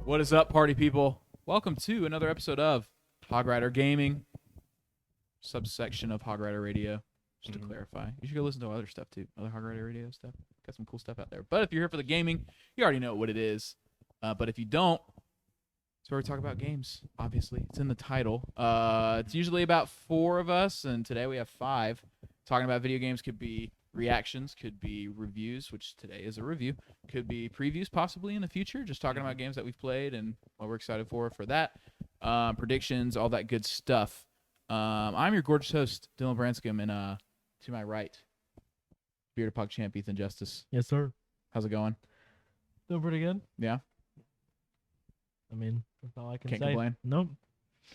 What is up, party people? Welcome to another episode of Hog Rider Gaming, subsection of Hog Rider Radio. Just to clarify, you should go listen to other stuff too, other Hog Rider Radio stuff. Got some cool stuff out there. But if you're here for the gaming, you already know what it is. But if you don't, it's where we talk about games. Obviously, it's in the title. It's usually about 4 of us, and today we have 5. Talking about video games could be reactions, could be reviews, which today is a review, could be previews possibly in the future, just talking about games that we've played and what we're excited for that, predictions, all that good stuff. I'm your gorgeous host, Dylan Branscombe, and to my right, Bearded Pug Champ Ethan Justice. Yes, sir. How's it going? Doing pretty good. Yeah? I mean, that's all I can Can't say. complain? Nope.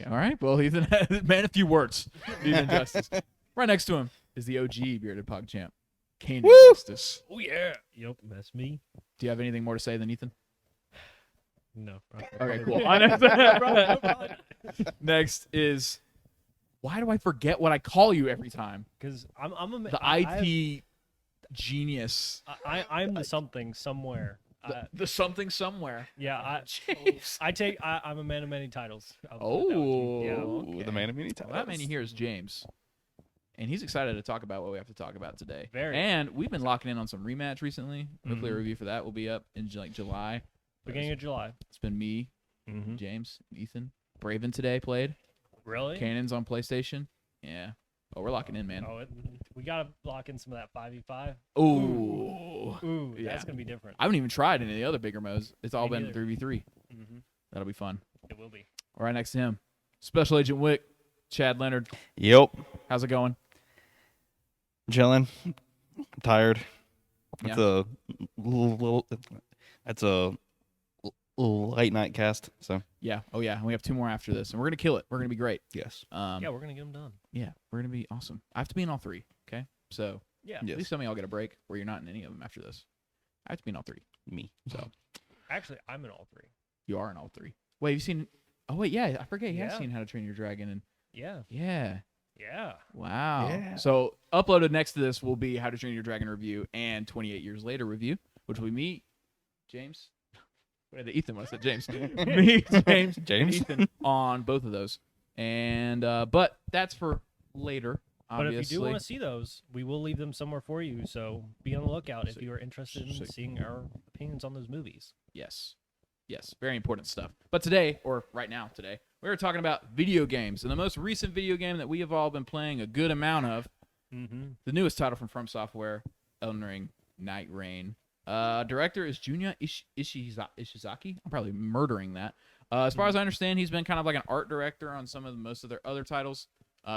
Okay, all right. Well, Ethan, man, a few words. Ethan Justice. Right next to him is the OG Bearded Pug Champ, Canaan Justice. Oh, yeah. Yep, that's me. Do you have anything more to say than Ethan? No. Okay, cool. Next is, why do I forget what I call you every time? Because I'm a The IT genius. I'm the something somewhere. The something somewhere. Yeah, Jeez. I'm a man of many titles. Oh, Yeah, okay. The man of many titles. Well, that man here is James, and he's excited to talk about what we have to talk about today. Very. And we've been locking in on some rematch recently. Hopefully, a review for that will be up in July. Beginning of July. It's been me, James, and Ethan. Braven today played. Really? Cannon's on PlayStation. Yeah. Oh, we're locking in, man. Oh, we gotta lock in some of that 5v5. Ooh. Yeah. That's gonna be different. I haven't even tried any of the other bigger modes. It's all Me been neither. 3v3. Mm-hmm. That'll be fun. It will be. All right, next to him, Special Agent Wick, Chad Leonard. Yep. How's it going? Chilling. Tired. Yeah. That's a late night cast. So Yeah. Oh, yeah. And we have 2 more after this, and we're gonna kill it. We're gonna be great. yes. Yeah, we're gonna get them done. Yeah, we're gonna be awesome. I have to be in all 3. Okay. So Yeah. at Yes. least some of y'all get a break where you're not in any of them after this. I have to be in all 3. Me. So Actually, I'm in all 3. you are in all 3. Wait, have you seen? Oh wait, yeah. I forget. You have Yeah. seen How to Train Your Dragon, and Yeah. yeah. Yeah. Wow. Yeah. So uploaded next to this will be How to Train Your Dragon review and 28 Years Later review, which will be me, James. Wait, Ethan. When I said James, me, James, and Ethan on both of those. And but that's for later. But Obviously. if you do want to see those, we will leave them somewhere for you. So be on the lookout if So- you are interested in so- seeing our opinions on those movies. Yes. Yes. Very important stuff. But today, or right now today, we're talking about video games. And the most recent video game that we have all been playing a good amount of, Mm-hmm. the newest title from Fromsoftware, Elden Ring Nightreign. Director is Junya Ishizaki. I'm probably murdering that. As far as I understand, he's been kind of like an art director on some of most of their other titles.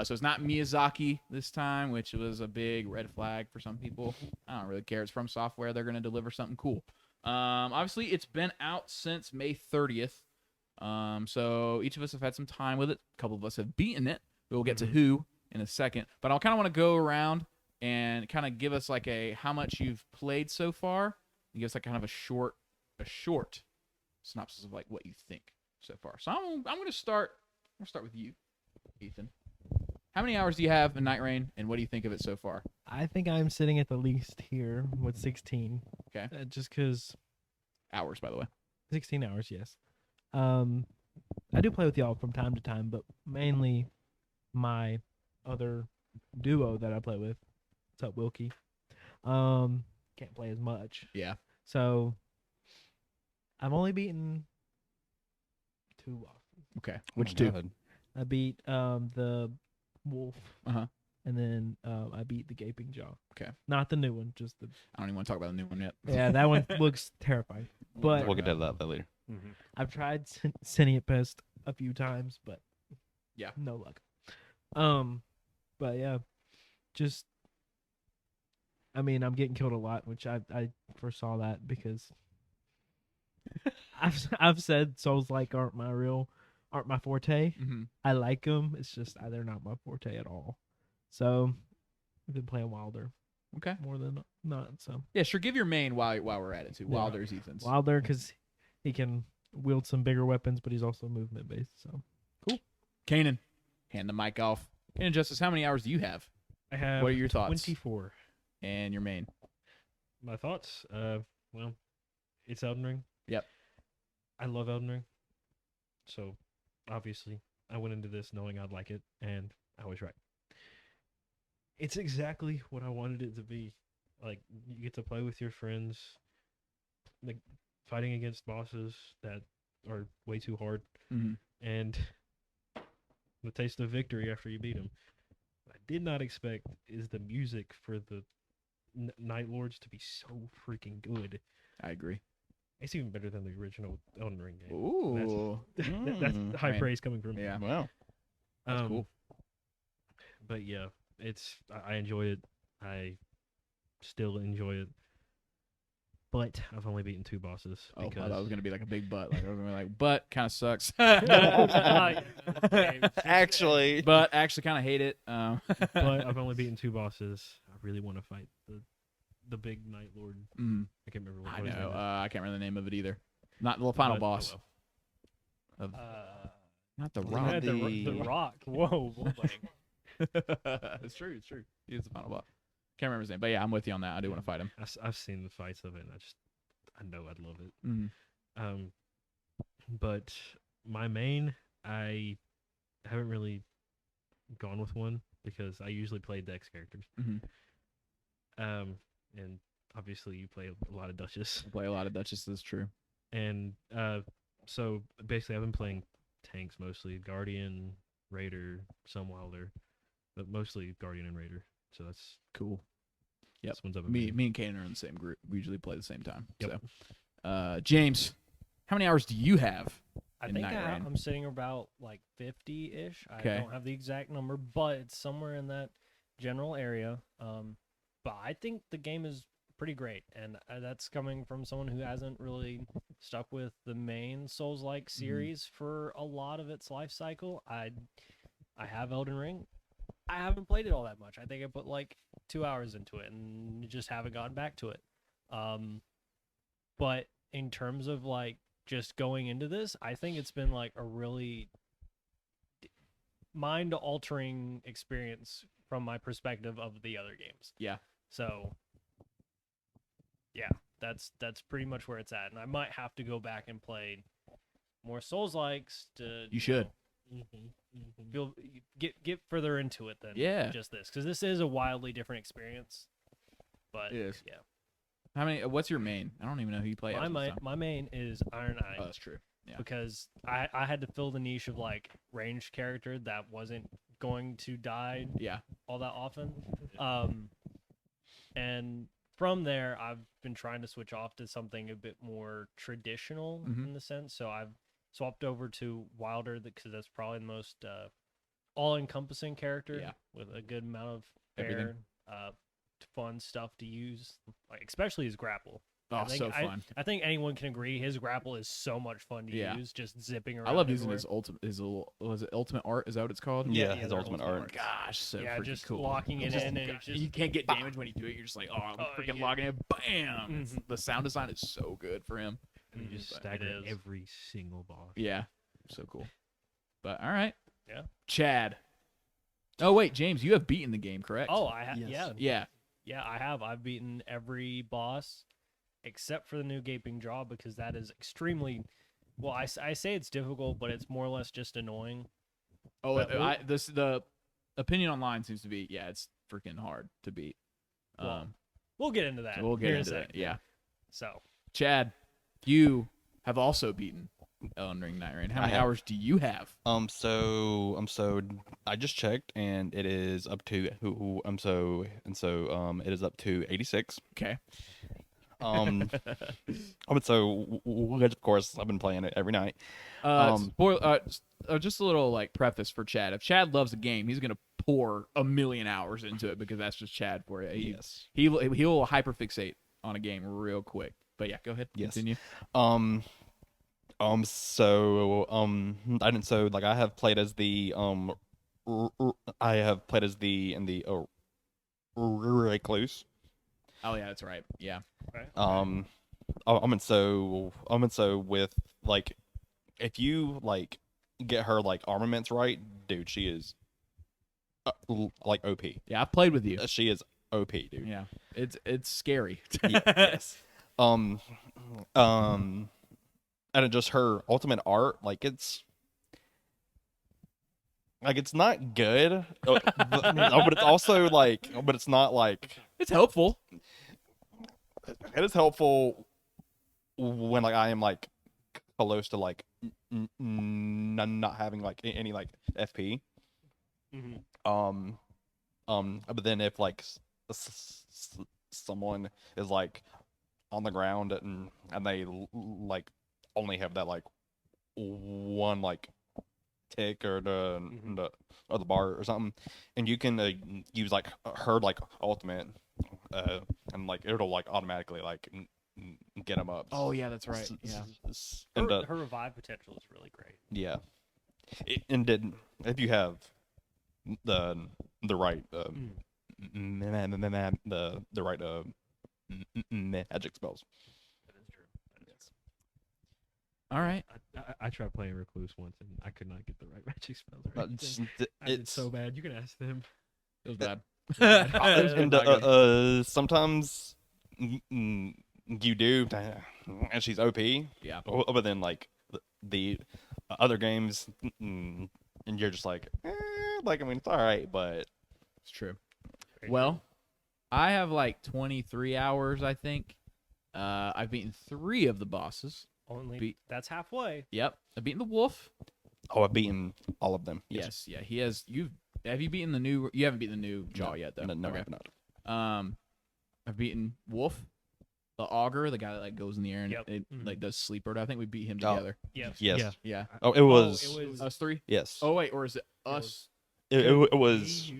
So it's not Miyazaki this time, which was a big red flag for some people. I don't really care. It's from Software. They're going to deliver something cool. Obviously, it's been out since May 30th. So each of us have had some time with it. A couple of us have beaten it. We'll get to who in a second. But I'll kind of want to go around and kind of give us like a how much you've played so far. And give us like kind of a short synopsis of like what you think so far. So I'm going to start. I'm going to start with you, Ethan. How many hours do you have in Nightreign, and what do you think of it so far? I think I'm sitting at the least here with 16. Okay. Just because Hours, by the way. 16 hours, yes. I do play with y'all from time to time, but mainly my other duo that I play with. What's up, Wilkie? Can't play as much. Yeah. So I've only beaten 2 bosses. Okay. Oh Which my 2? God. I beat the wolf, Uh-huh. and then I beat the gaping jaw. Okay. Not the new one, just the I don't even want to talk about the new one yet. yeah. That one looks terrifying. But We'll get to that later. I've tried sending it past a few times, but Yeah. no luck. But yeah, just I mean, I'm getting killed a lot, which I foresaw that because I've said Souls-like aren't my forte. Mm-hmm. I like them. It's just they're not my forte at all. So I've been playing Wilder Okay. more than not. So Yeah, sure. Give your main while we're at it, too. Yeah. Wilder's Ethan's. Wilder because he can wield some bigger weapons, but he's also movement based. So Canaan, hand the mic off. Canaan Justice, how many hours do you have? I have What are your thoughts? 24. And your main. My thoughts? Well, it's Elden Ring. Yep. I love Elden Ring, so obviously I went into this knowing I'd like it, and I was right. It's exactly what I wanted it to be. Like, you get to play with your friends, like fighting against bosses that are way too hard, Mhm. and the taste of victory after you beat them. What I did not expect is the music for the Night Lords to be so freaking good. I agree. It's even better than the original Elden Ring game. Ooh. That's high Man. praise coming from me. Yeah. Wow. That's cool. But yeah, I enjoy it. I still enjoy it. But I've only beaten 2 bosses Oh, I because thought it was gonna be like a big butt. Like I was gonna be like, butt kind of sucks. Actually, But actually kind of hate it. but I've only beaten 2 bosses. I really want to fight the big Night Lord. Mhm. I can't remember what I his know. name is. I can't remember the name of it either. Not the final But, oh boss. well. Of, not the Isn't rock. that the Rock. Whoa. It's true. It's true. He's the final boss. Can't remember his name, but yeah, I'm with you on that. I do want to fight him. I've seen the fights of it, and I know I'd love it. Mm-hmm. But my main, I haven't really gone with one because I usually play Dex characters. Mm-hmm. And obviously you play a lot of Duchess. Play a lot of Duchess. Is true. And so basically I've been playing tanks mostly, Guardian, Raider, some Wilder, but mostly Guardian and Raider. So that's Cool. Yep. this one's up. Me and Canaan are in the same group. We usually play at the same time. Yep. So, James, how many hours do you have? I in think Nightreign? I'm sitting about like 50-ish. I Okay. don't have the exact number, but it's somewhere in that general area. But I think the game is pretty great, and that's coming from someone who hasn't really stuck with the main Souls-like series for a lot of its life cycle. I have Elden Ring. I haven't played it all that much. I think I put like 2 hours into it and just haven't gone back to it. But in terms of like just going into this, I think it's been like a really mind-altering experience from my perspective of the other games. Yeah. So, yeah, that's pretty much where it's at, and I might have to go back and play more Souls-likes to. You should. Feel get further into it than Yeah. just this, because this is a wildly different experience. But It is. yeah, How many? What's your main? I don't even know who you play. my main is Iron Eye. Oh, that's true. Yeah. Because I had to fill the niche of like ranged character that wasn't going to die Yeah. all that often. And from there, I've been trying to switch off to something a bit more traditional Mhm. in the sense. So I've swapped over to Wilder because that's probably the most all-encompassing character Yeah. with a good amount of Everything. fair, fun stuff to use, like especially his grapple. Oh, so fun. I think anyone can agree his grapple is so much fun to Yeah. use, just zipping around. I love using everywhere. his ultimate. His little, was it ultimate art? Is that what it's called? Yeah, yeah, his they're ultimate ultimate art. Gosh, so Yeah, freaking just cool. locking it in, and it's just you can't get damage when you do it. You're just like, oh, Oh, freaking yeah. locking it. Bam! Mhm. The sound design is so good for him. And you just But stagger it is. every single boss. Yeah, so cool. But all right. Yeah. Chad. Oh wait, James, you have beaten the game, correct? Oh, I have. Yes. Yeah, yeah. I have. I've beaten every boss except for the new Gaping Jaw because that is extremely. Well, I say it's difficult, but it's more or less just annoying. Oh, But the opinion online seems to be it's freaking hard to beat. Well, We'll get into that. So we'll get here in a into that. second. Yeah. So Chad, you have also beaten Elden Ring Nightreign. How I many have. hours do you have? So I just checked and it is up to it is up to 86. Okay. So of course I've been playing it every night. Just a little like preface for Chad. If Chad loves a game, he's gonna pour a million hours into it because that's just Chad for you. Yes. He'll hyperfixate on a game real quick. But yeah, go ahead. Yes. Continue. I have played as the recluse. Oh yeah, that's right. Yeah. With like, if you like get her like armaments right, dude, she is like OP. Yeah, I've played with you. She is OP, dude. Yeah. It's scary. Yes. and just her ultimate art, like it's not good, but it's also like, but it's not like It's helpful. it is helpful when like I am like close to like not having like any like FP. But then if like someone is like on the ground and they like only have that like one like tick or the bar or something, and you can use like her like ultimate, and like it'll like automatically like get them up. Oh yeah, that's right. Yeah. And Her revive potential is really great. yeah, and then if you have the right the right magic spells. That is true. All right. I tried playing Recluse once and I could not get the right magic spells. Or But anything. I did so bad. You can ask them. It was bad. and sometimes you do, and she's OP. Yeah. But then like the other games, and you're just like, like I mean it's all right, but It's true. Well, I have like 23 hours, I think. I've beaten 3 of the bosses. Only that's halfway. Yep. I've beaten the wolf. I've beaten all of them. Yes. Yeah. He has. Have you beaten the new? You haven't beaten the new jaw yet, though. No, Okay. I have not. I've beaten wolf, the augur, the guy that like goes in the air and Yep. it, like does sleeper. I think we beat him Oh. together. Yes. Yes. Yeah. Yeah. Oh, it was. it was Us 3. Yes. Oh wait, or is it us? It was.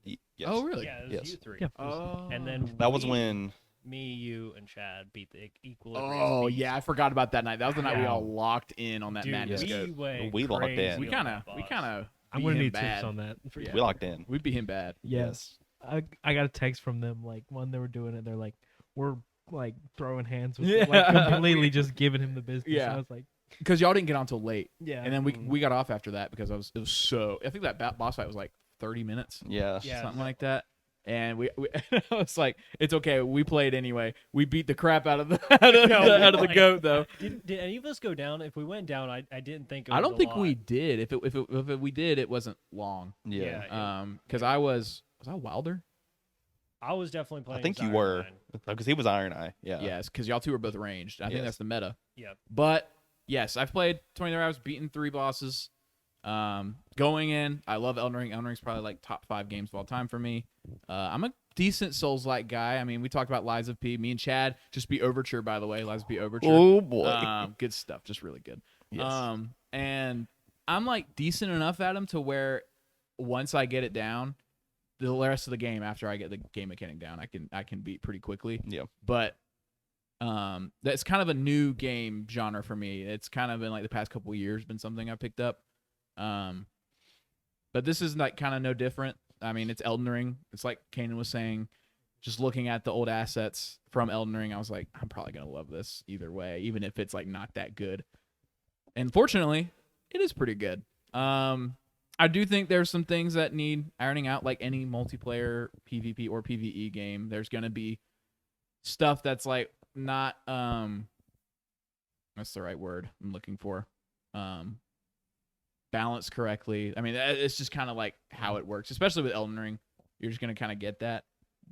Yes. Oh really? Yeah, it was Yes. you 3. Yeah. Oh. And then That was we- when. me, you, and Chad beat the equilibrium. Oh beast. yeah, I forgot about that night. That was the night we Yeah. all locked in on that Dude, madness Yeah. scope. We locked in. crazy We on kind that of, we boss. kind of. I'm gonna need tips on that. Yeah. We locked in. We beat him bad. Yes. I got a text from them like when they were doing it. They're like, we're like throwing hands with him, like Yeah. completely just giving him the business. Yeah. I was like, Because y'all didn't get on till late, yeah. and then we got off after that because it was so. I think that boss fight was like 30 minutes, Yeah. Yeah. something like that. And we I was like, it's okay. We played anyway. We beat the crap out of the out of the goat though. Did any of us go down? If we went down, I didn't think. It I was don't a think lot. we did. If we did, it wasn't long. Yeah. Because I was I Wilder? I was definitely playing. I think as you Iron were. Man. Because he was Iron Eye. Yeah. Yes, because y'all 2 were both ranged. I think Yes. that's the meta. Yeah. But yes, I've played 23 hours, beaten 3 bosses. Going in, I love Elden Ring. Elden Ring's probably like top 5 games of all time for me. I'm a decent Souls-like guy. I mean, we talked about Lies of P. Me and Chad just beat Overture, by the way. Lies of P Overture. Oh boy. Good stuff. Just really good. Yes. And I'm like decent enough at them to where once I get it down, the rest of the game after I get the game mechanic down, I can beat pretty quickly. Yeah. But that's kind of a new game genre for me. It's kind of been like the past couple of years been something I picked up. But this is like kind of no different. I mean, it's Elden Ring. It's like Canaan was saying, just looking at the old assets from Elden Ring, I was like, I'm probably gonna love this either way, even if it's like not that good. And fortunately, it is pretty good. I do think there's some things that need ironing out, like any multiplayer PvP or PvE game. There's gonna be stuff that's like not that's the right word I'm looking for. Balanced correctly. I mean, it's just kind of like how it works, especially with Elden Ring. You're just gonna kind of get that,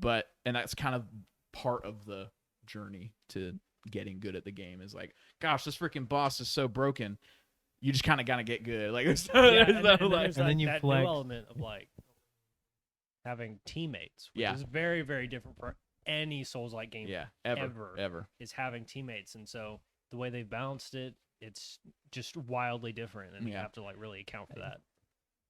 and that's kind of part of the journey to getting good at the game. Is like, gosh, this freaking boss is so broken. You just kind of gotta get good. Like, there's no, Yeah, there's and, no, then like, there's And then that, you that flex. new element of like having teammates, which Yeah. is very, very different for any Souls-like game. yeah, ever. ever. Is having teammates, and so the way they've balanced it, it's just wildly different, and you Yeah. have to like really account for that.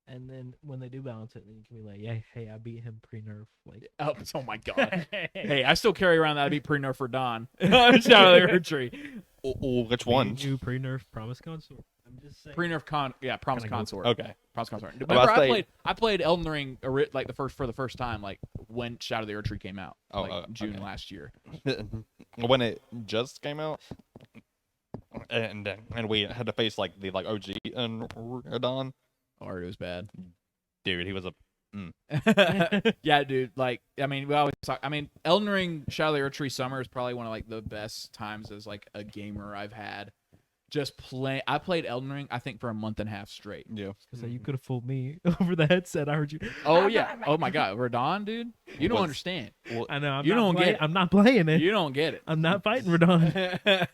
And then when they do balance it, then you can be like, yeah, hey, I beat him pre-nerf. Like, Oh my god. Hey, I still carry around that I beat pre-nerf for Don. Shout out to the tree. Which one? You pre-nerf Promise Consort. I'm just saying. Promise Kinda Consort. Okay. Promise Consort. about Remember, to say- I played Elden Ring like for the first time, like when Shadow of the Erdtree came out, Oh, like June okay. last year. When it just came out, and we had to face like the OG and Don. Or it was bad. Dude, he was a Yeah, dude. Like, I mean, we always talk. I mean, Elden Ring Shadow of the Erdtree Summer is probably one of like the best times as like a gamer I've had. just play. I played Elden Ring, I think, for a month and a half straight. Yeah. So you could have fooled me over the headset. I heard you. Oh yeah. Oh my God, Radon, dude, you don't What's- understand. Well, I know. I'm You not don't play- get it. I'm not playing it. You don't get it. I'm not fighting Radon.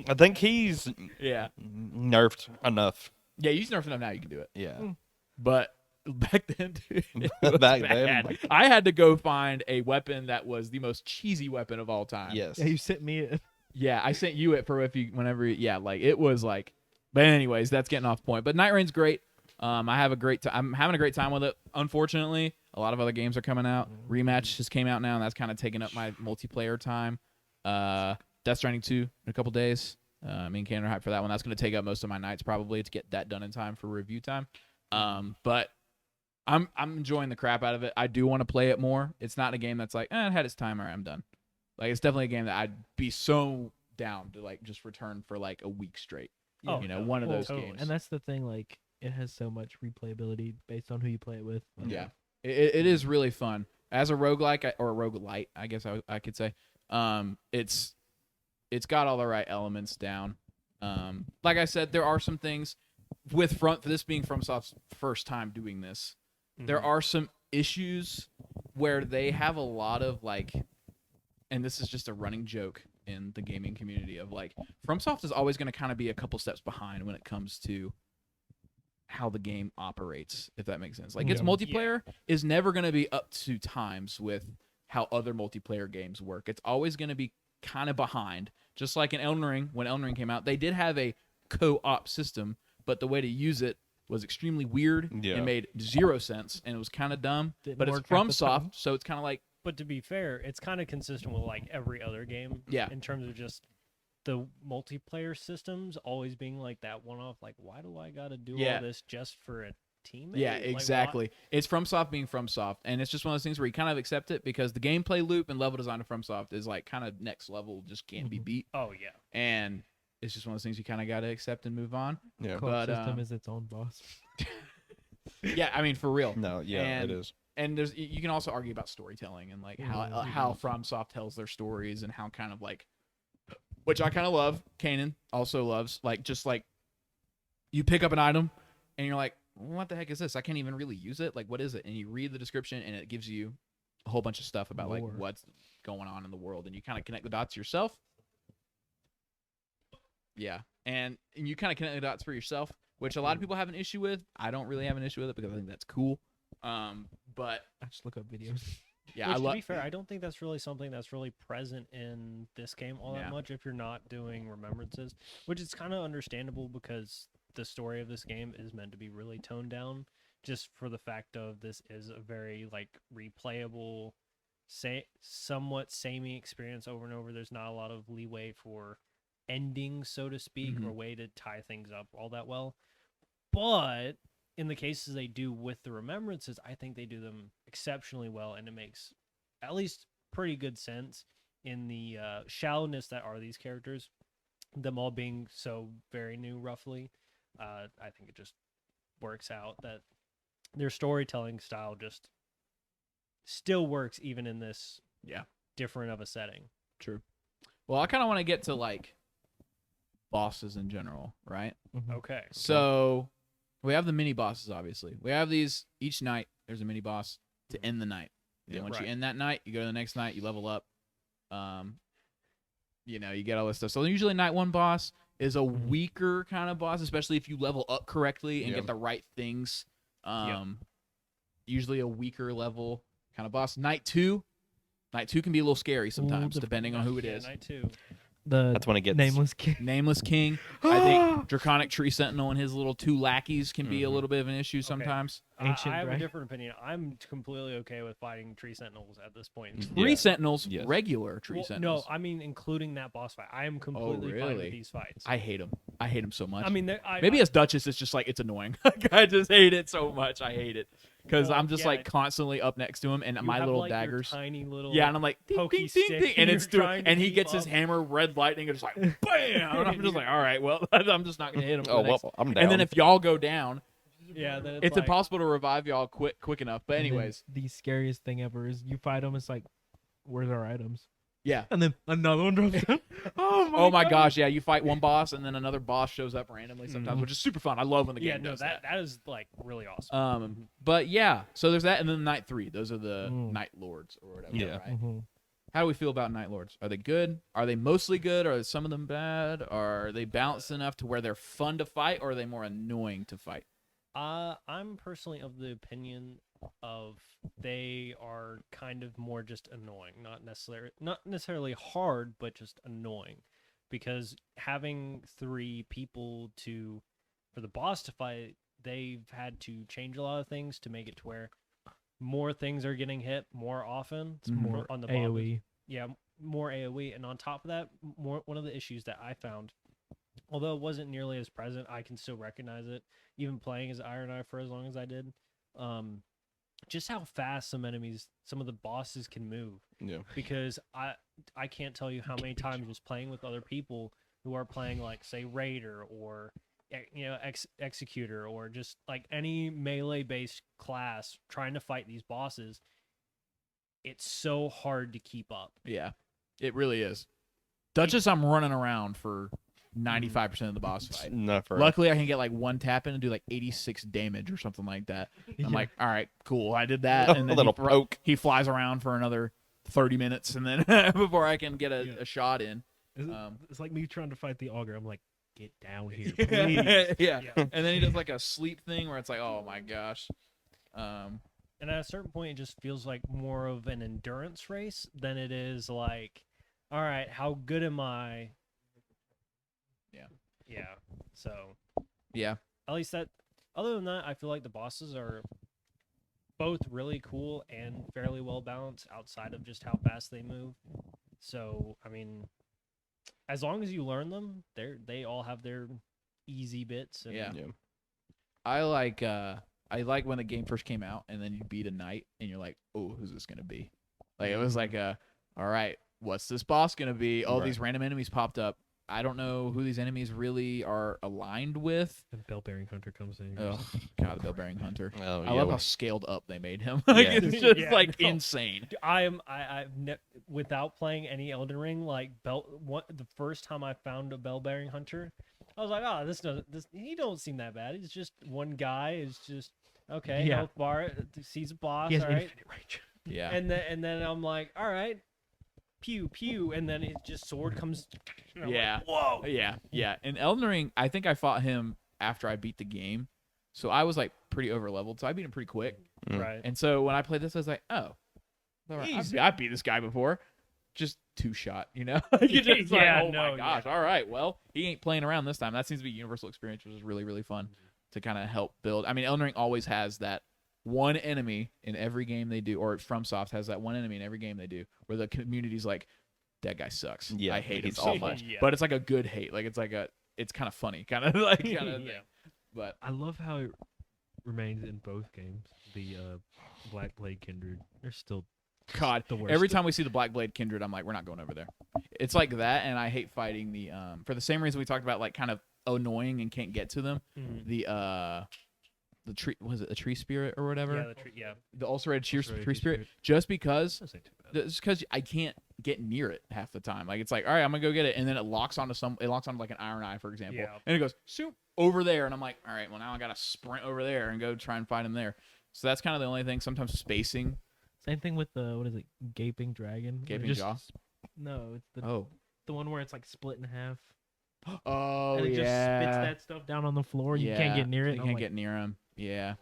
I think he's Yeah. nerfed enough. Yeah, you nerf enough now. You can do it. Yeah. But back then, dude, it was Back bad. then. I had to go find a weapon that was the most cheesy weapon of all time. Yes. Yeah, you sent me it. Yeah, I sent you it for if you whenever. Yeah, like it was like. But anyways, that's getting off point. But Nightreign's great. I have a great time. I'm having a great time with it. Unfortunately, a lot of other games are coming out. Rematch just came out now, and that's kind of taking up my multiplayer time. Death Stranding 2 in a couple days. Me and Canaan are hyped for that one. That's going to take up most of my nights probably to get that done in time for review time. But I'm enjoying the crap out of it. I do want to play it more. It's not a game that's like, it had its time, or I'm done. Like it's definitely a game that I'd be so down to like just return for like a week straight. Oh, You know, no, one of those totally. games. And that's the thing. Like, it has so much replayability based on who you play it with. Yeah, it is really fun as a roguelike or a roguelite, I guess I could say. It's got all the right elements down. Like I said, there are some things with this being FromSoft's first time doing this. There are some issues where they have a lot of like, and this is just a running joke in the gaming community of like, FromSoft is always going to kind of be a couple steps behind when it comes to how the game operates, if that makes sense. Like its multiplayer is never going to be up to times with how other multiplayer games work. It's always going to be kind of behind. Just like in Elden Ring, when Elden Ring came out, they did have a co-op system, but the way to use it was extremely weird and made zero sense, and it was kind of dumb. Didn't but it's work half the FromSoft, time. so it's kind of like, But to be fair, it's kind of consistent with like every other game. Yeah. In terms of just the multiplayer systems always being like that one-off. Like, why do I gotta do Yeah. all this just for a teammate? yeah, Like, why- exactly. It's FromSoft being FromSoft, and it's just one of those things where you kind of accept it because the gameplay loop and level design of FromSoft is like kind of next level, just can't be beat, Oh yeah. and it's just one of those things you kind of got to accept and move on. Yeah. Co-op But, system is its own boss. Yeah, I mean, for real. No, yeah, And- it is. And you can also argue about storytelling and like how FromSoft tells their stories and how kind of like, which I kind of love. Canaan also loves like just like you pick up an item and you're like, what the heck is this? I can't even really use it. Like, what is it? And you read the description and it gives you a whole bunch of stuff about like Lore. what's going on in the world, and you kind of connect the dots yourself. Yeah, and you kind of connect the dots for yourself, which a lot of people have an issue with. I don't really have an issue with it because I think that's cool. But I just look up videos. yeah, Which, I to love. be fair, I don't think that's really something that's really present in this game all Yeah. that much if you're not doing remembrances, which is kind of understandable because the story of this game is meant to be really toned down just for the fact of this is a very like replayable, somewhat samey experience over and over. There's not a lot of leeway for endings, so to speak, or way to tie things up all that well. But in the cases they do with the remembrances, I think they do them exceptionally well, and it makes at least pretty good sense in the shallowness that are these characters, them all being so very new roughly. I think it just works out that their storytelling style just still works even in this different of a setting. True. Well, I kind of want to get to like bosses in general, right? Okay. So we have the mini bosses, obviously. We have these each night. There's a mini boss to end the night. And once you end that night, you go to the next night, you level up. You know, you get all this stuff. So usually night one boss is a weaker kind of boss, especially if you level up correctly and get the right things. Usually a weaker level kind of boss. Night two can be a little scary sometimes, depending on who it is. Night 2. That's when it gets Nameless King. Nameless King. I think Draconic Tree Sentinel and his little two lackeys can be a little bit of an issue sometimes. Ancient I have a Dragon. different opinion. I'm completely okay with fighting tree sentinels at this point. Tree Sentinels, Yes. regular Tree Well, Sentinels. no, I mean including that boss fight. I am completely fine really? with these fights. I hate them. I hate them so much. I mean, maybe as Duchess, it's just like it's annoying. Like, I just hate it so much. I hate it because Well, I'm just yeah, like constantly up next to him and you my have, little like, your daggers. tiny little Yeah, and I'm like ding, pokey ding, stick, ding, ding, and you're it's doing, trying to and he keep gets his up. hammer red lightning and just like bam. And I'm just like, all right, well, I'm just not gonna hit him. for Oh the next- well, I'm down. And then if y'all go down, yeah. Then it's like, impossible to revive y'all quick enough. But And then anyways, the scariest thing ever is you fight them. It's like, where's our items? Yeah. And then another one drops down. Oh my gosh, yeah. You fight one boss, and then another boss shows up randomly sometimes, which is super fun. I love when the Yeah, game no, does that is like really awesome. But yeah, so there's that, and then Night 3. Those are the Mm. Night Lords or whatever. Yeah. Right? Mhm. How do we feel about Night Lords? Are they good? Are they mostly good? Are some of them bad? Are they balanced enough to where they're fun to fight, or are they more annoying to fight? I'm personally of the opinion of they are kind of more just annoying, not necessarily hard, but just annoying, because having 3 people for the boss to fight, they've had to change a lot of things to make it to where more things are getting hit more often. It's Mhm. more on the AoE. yeah, more AoE, and on top of that, one of the issues that I found, although it wasn't nearly as present, I can still recognize it, even playing as Iron Eye for as long as I did. Just how fast some of the bosses can move. Yeah. Because I can't tell you how many times just playing with other people who are playing like say Raider or Executor or just like any melee based class trying to fight these bosses, it's so hard to keep up. Yeah, it really is. Duchess, I'm running around for 95% of the boss fight. Not for Luckily, I can get like one tap in and do like 86 damage or something like that. I'm like, all right, cool. I did that, and a then little poke. he flies around for another 30 minutes, and then before I can get a shot in. It's like me trying to fight the augur. I'm like, get down here, please. yeah. And then he does like a sleep thing where it's like, oh my gosh. And at a certain point, it just feels like more of an endurance race than it is like, all right, how good am I? Yeah. Yeah. So Yeah. at least that. Other than that, I feel like the bosses are both really cool and fairly well balanced outside of just how fast they move. So I mean, as long as you learn them, they all have their easy bits. And Yeah. I like when the game first came out, and then you beat a knight, and you're like, oh, who's this gonna be? Like it was like all right, what's this boss gonna be? Oh, Right. these random enemies popped up. I don't know who these enemies really are aligned with. And Bell Bearing Hunter comes in. Oh God, the Bell-bearing hunter. Oh, I yeah. love how scaled up they made him. Like, Yeah. it's just Yeah, like no. insane. Without playing any Elden Ring, like the first time I found a Bell Bearing Hunter, I was like, oh, he don't seem that bad. He's just one guy. It's just okay. Yeah. Health bar sees a boss. He has All right, infinite range. Yeah. and then I'm like, all right, pew pew, and then it just sword comes. and I'm like, Yeah. whoa. Yeah. In Elden Ring, I think I fought him after I beat the game, so I was like pretty over leveled. So I beat him pretty quick. Right. And so when I played this, I was like, oh, all right, Easy. I beat this guy before. Just 2-shot, you know? You're just like, Yeah, oh my no, gosh, all right, well, he ain't playing around this time. That seems to be a universal experience, which is really, really fun to kind of help build. I mean, Elden Ring always has that one enemy in every game they do, or FromSoft has that one enemy in every game they do, where the community's like, that guy sucks. Yeah, I hate him it's so awful. much. Yeah. But it's like a good hate. Like, it's kind of funny, kind of like, kind of Yeah. thing. But I love how it remains in both games. The Black Blade Kindred. They're still God, the worst. every time we see the Black Blade Kindred, I'm like, we're not going over there. It's like that, and I hate fighting the for the same reason we talked about, like kind of annoying and can't get to them. Mhm. The tree, was it a tree spirit or whatever? Yeah, the tree, yeah. The ulcerated tree Ulcerated tree tree spirit. spirit. Just because, That's not too bad. just because I can't get near it half the time. Like it's like, all right, I'm gonna go get it, and then it locks onto like an iron eye, for example, Yeah. and it goes shoot over there, and I'm like, all right, well now I gotta sprint over there and go try and find him there. So that's kind of the only thing. Sometimes spacing. Same thing with the what is it? Gaping dragon. Gaping Just- jaw? No, it's the Oh, the one where it's like split in half. oh and it just yeah. spits that stuff down on the floor. You can't get near it. You and I'm can't like, get near him. Yeah.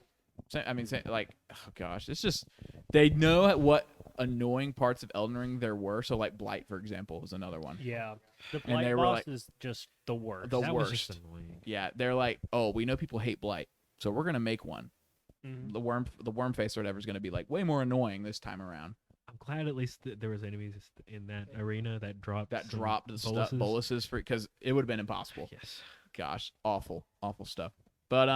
I mean, like, oh gosh, it's just they know what annoying parts of Elden Ring there were. So, like, Blight, for example, is another one. Yeah. The And Blight they were boss like- is just the worst. The That was just worst. annoying. Yeah, they're like, oh, we know people hate Blight, so we're gonna make one. Mhm. The worm face or whatever is gonna be like way more annoying this time around. I'm glad at least that there was enemies in that arena that dropped That some dropped the stuff boluses for because it would have been impossible. Yes. Gosh, awful stuff. But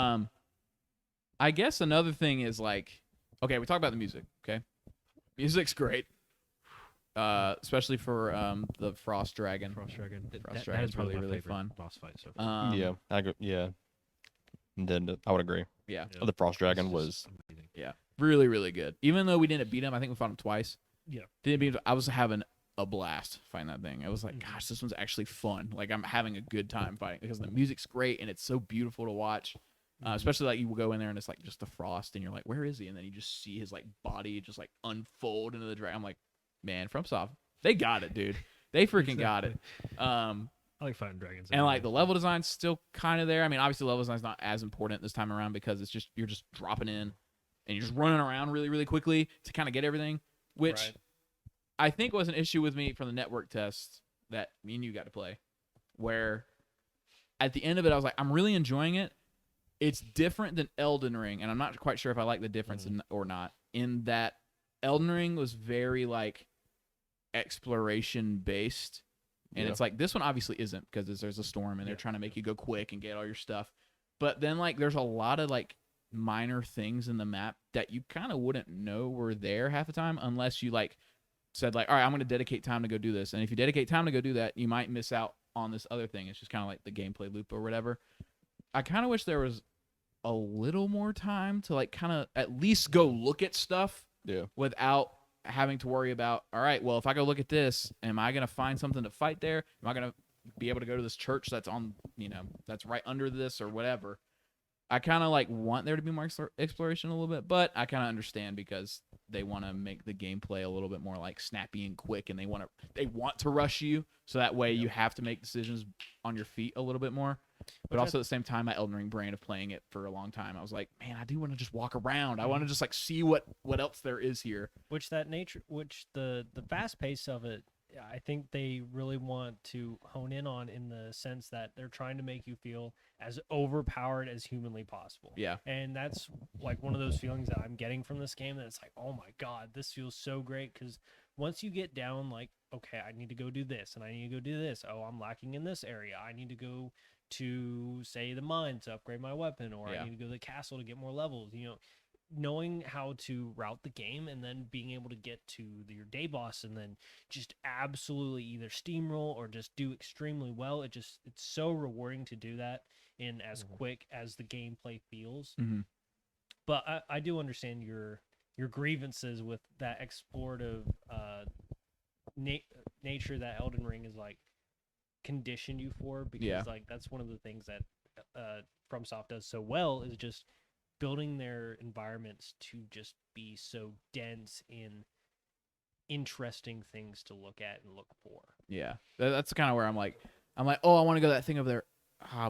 I guess another thing is like, okay, we talk about the music. Okay, music's great, especially for the Frost Dragon. Frost Dragon. Frost That Dragon's is probably really, my really favorite fun. boss fight so far. Yeah, I agree. Yeah. And then I would agree. Yeah, Yeah. The Frost Dragon It's was just amazing. really, really good. Even though we didn't beat him, I think we fought him twice. Yeah. Didn't beat him. I was having a blast fighting that thing. I was like, gosh, this one's actually fun. Like I'm having a good time fighting because the music's great and it's so beautiful to watch. Especially like you will go in there and it's like just the frost and you're like, where is he? And then you just see his like body just like unfold into the dragon. I'm like, man, FromSoft, they got it, dude. They freaking got it. I like fighting dragons. And like the level design's still kind of there. I mean, obviously level design's not as important this time around because it's just you're just dropping in and you're just running around really, really quickly to kind of get everything, which I think was an issue with me from the network test that me and you got to play, where at the end of it, I was like, I'm really enjoying it. It's different than Elden Ring, and I'm not quite sure if I like the difference or not, in that Elden Ring was very, like, exploration-based, and it's like, this one obviously isn't, because there's a storm, and they're trying to make you go quick and get all your stuff, but then, like, there's a lot of, like, minor things in the map that you kind of wouldn't know were there half the time, unless you, like, said, like, all right, I'm going to dedicate time to go do this, and if you dedicate time to go do that, you might miss out on this other thing. It's just kind of like the gameplay loop or whatever. I kind of wish there was a little more time to like kind of at least go look at stuff without having to worry about, all right, well, if I go look at this, am I going to find something to fight there? Am I going to be able to go to this church that's on, that's right under this or whatever? I kind of like want there to be more exploration a little bit, but I kind of understand because they want to make the gameplay a little bit more like snappy and quick, and they want to rush you so that way you have to make decisions on your feet a little bit more. But also at the same time, my Elden Ring brain of playing it for a long time, I was like, man, I do want to just walk around. I want to just like see what else there is here. Which the fast pace of it, I think they really want to hone in on, in the sense that they're trying to make you feel as overpowered as humanly possible. Yeah. And that's like one of those feelings that I'm getting from this game, that it's like, oh my God, this feels so great. Because once you get down, like, okay, I need to go do this and I need to go do this. Oh, I'm lacking in this area. I need to go to, say, the mine to upgrade my weapon, or I need to go to the castle to get more levels. Knowing how to route the game and then being able to get to your day boss and then just absolutely either steamroll or just do extremely well. It's so rewarding to do that in as quick as the gameplay feels. But I do understand your grievances with that explorative nature that Elden Ring is like conditioned you for, because like that's one of the things that FromSoft does so well, is just building their environments to just be so dense in interesting things to look at and look for. Yeah, that's kind of where I'm like, oh, I want to go to that thing over there.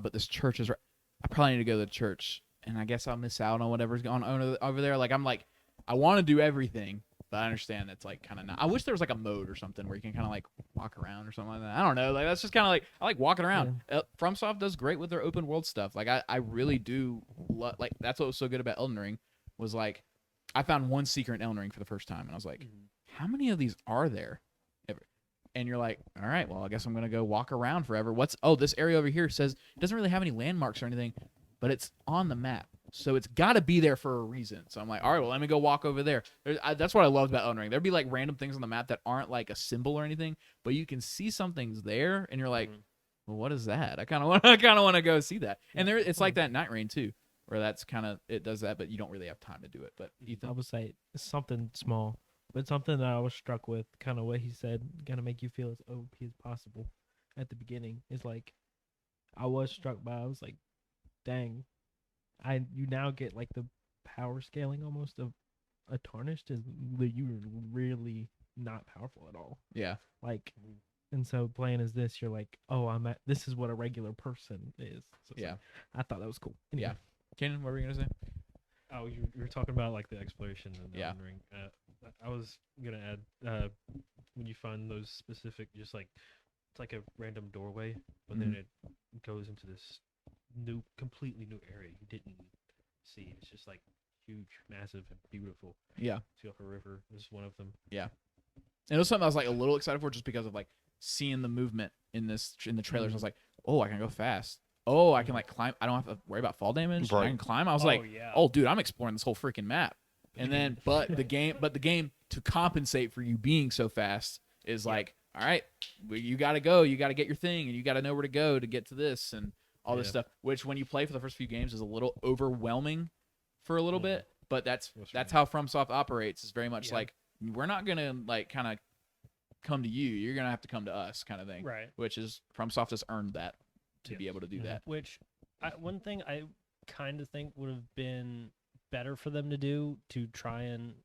But this church is right. I probably need to go to the church, and I guess I'll miss out on whatever's going on over there. Like I'm like, I want to do everything, but I understand that's like kind of not. I wish there was like a mode or something where you can kind of like walk around or something like that. I don't know. Like that's just kind of like, I like walking around. FromSoft does great with their open world stuff. Like I really do. Like that's what was so good about Elden Ring, was like I found one secret in Elden Ring for the first time, and I was like, how many of these are there? And you're like, all right, well, I guess I'm gonna go walk around forever. This area over here says it doesn't really have any landmarks or anything, but it's on the map. So it's got to be there for a reason. So I'm like, all right, well, let me go walk over there. That's what I loved about Elden Ring. There'd be like random things on the map that aren't like a symbol or anything, but you can see something's there, and you're like, well, what is that? I kind of want to go see that. And it's like that in Nightreign too, where that's kind of, it does that, but you don't really have time to do it. But Ethan, I would say it's something small, but something that I was struck with, kind of what he said, gonna make you feel as OP as possible at the beginning. Is like, I was struck by, I was like, dang. You now get like the power scaling almost of a Tarnished, is you're really not powerful at all. Yeah. Like, and so playing as this, you're like, oh, this is what a regular person is. So yeah. Like, I thought that was cool. Anyway. Yeah. Canaan, what were you gonna say? Oh, you were talking about like the exploration in the Elden Ring. I was gonna add when you find those specific, just like it's like a random doorway, but then it goes into this completely new area you didn't see. It's just like huge, massive, and beautiful. Yeah. See off a river is one of them. Yeah. And it was something I was like a little excited for, just because of like seeing the movement in the trailers. I was like, oh, I can go fast. Oh, I can like climb. I don't have to worry about fall damage. Right. I can climb. I was like, oh, dude, I'm exploring this whole freaking map. And then, but the game to compensate for you being so fast is like, all right, you got to go. You got to get your thing, and you got to know where to go to get to this and all this stuff. Which, when you play for the first few games, is a little overwhelming for a little bit. But that's how FromSoft operates. It's very much like, we're not gonna like kind of come to you. You're gonna have to come to us, kind of thing. Right. Which is FromSoft has earned that to Yeah. be able to do Mhm. that. Which one thing I kind of think would have been better for them to do to try and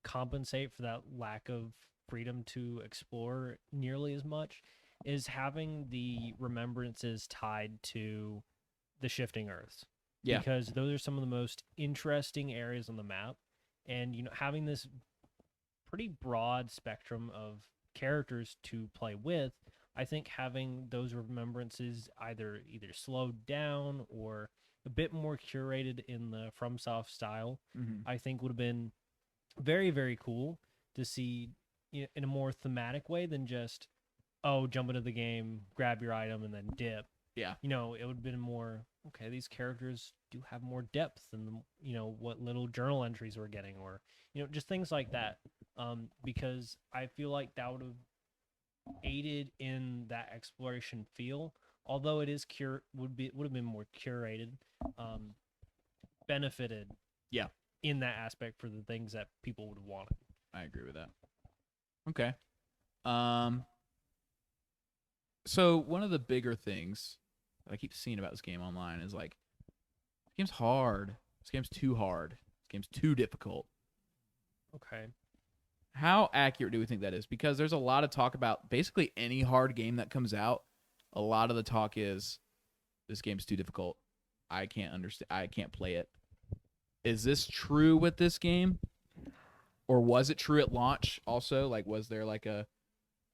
compensate for that lack of freedom to explore nearly as much is having the remembrances tied to the shifting earths. Yeah. Because those are some of the most interesting areas on the map, and having this pretty broad spectrum of characters to play with, I think having those remembrances either slowed down or a bit more curated in the FromSoft style, Mm-hmm. I think would have been very, very cool to see in a more thematic way than just, jump into the game, grab your item, and then dip. Yeah. It would have been more, okay, these characters do have more depth than, what little journal entries we're getting, or, just things like that. Because I feel like that would have aided in that exploration feel, although it is would have been more curated, benefited Yeah. in that aspect for the things that people would have wanted. I agree with that. Okay. So one of the bigger things that I keep seeing about this game online is like, this game's hard. This game's too hard. This game's too difficult. Okay. How accurate do we think that is? Because there's a lot of talk about basically any hard game that comes out. A lot of the talk is, this game's too difficult. I can't understand. I can't play it. Is this true with this game? Or was it true at launch also? Like, was there like a...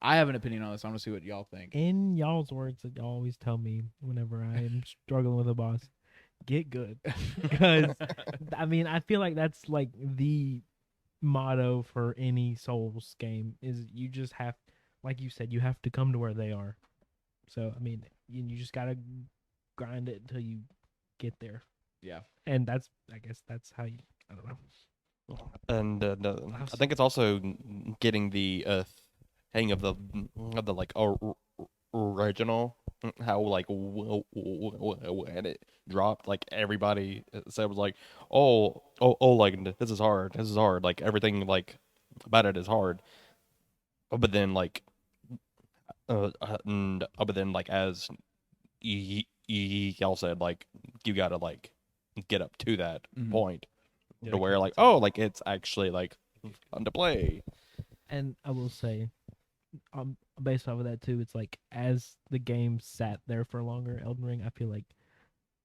I have an opinion on this. I want to see what y'all think. In y'all's words that y'all always tell me whenever I am struggling with a boss, get good. Because, I mean, I feel like that's like the motto for any Souls game is you just have, like you said, you have to come to where they are. So, I mean, you just got to grind it until you get there. Yeah. And that's, I guess that's how you, I don't know. And I think it's also getting the hang of the like original, how like when it dropped, like everybody said was like, oh, like this is hard, like everything like about it is hard, but then like as y'all said, like you gotta like get up to that point to where like, oh, like it's actually like fun to play. And I will say, based off of that too, it's like as the game sat there for longer, Elden Ring, I feel like